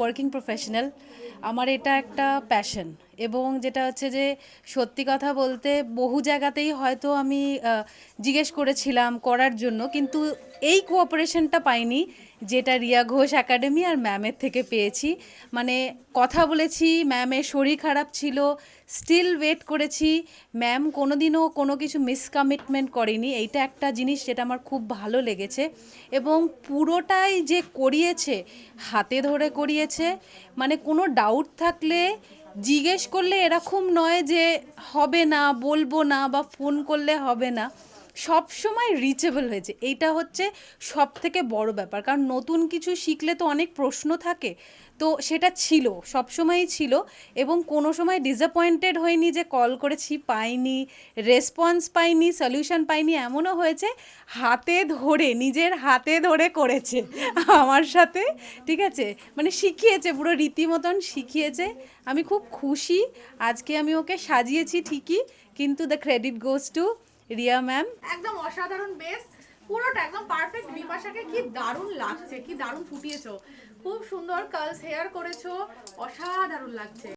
Working professional, আমার এটা একটা প্যাশন। এবং যেটা হচ্ছে যে সত্যি কথা বলতে বহু জায়গাতেই হয়তো আমি জিজ্ঞেস করেছিলাম করার জন্য, কিন্তু এই কোঅপারেশনটা পাইনি যেটা রিয়া ঘোষ একাডেমি আর ম্যামের থেকে পেয়েছি। মানে কথা বলেছি, ম্যামের শরীর খারাপ ছিল, স্টিল ওয়েট করেছি, ম্যাম কোনোদিনও কোনো কিছু মিসকমিটমেন্ট করেনি। এইটা একটা জিনিস যেটা আমার খুব ভালো লেগেছে। এবং পুরোটাই যে করিয়েছে, হাতে ধরে করিয়েছে, মানে কোনো ডাউট থাকলে জিজ্ঞেস করলে এরকম নয় যে হবে না, বলবো না, বা ফোন করলে হবে না, সব সময় রিচেবল হয়েছে। এইটা হচ্ছে সব থেকে বড় ব্যাপার, কারণ নতুন কিছু শিখলে তো অনেক প্রশ্ন থাকে, তো সেটা ছিল, সব সময়ই ছিল। এবং কোনো সময় ডিসঅ্যাপয়েন্টেড হয়নি যে কল করেছি পাইনি, রেসপন্স পাইনি, সলিউশন পাইনি। এমনও হয়েছে হাতে ধরে, নিজের হাতে ধরে করেছে আমার সাথে, ঠিক আছে, মানে শিখিয়েছে, পুরো রীতিমতন শিখিয়েছে। আমি খুব খুশি। আজকে আমি ওকে সাজিয়েছি ঠিকই, কিন্তু the credit goes to Riya ma'am. একদম অসাধারণ, বেস্ট, পুরোটা একদম পারফেক্ট। বিপাশাকে কি দারুণ লাগছে, কি দারুণ ফুটিয়েছো, খুব সুন্দর কার্লস হেয়ার করেছো, অসাধারণ লাগছে।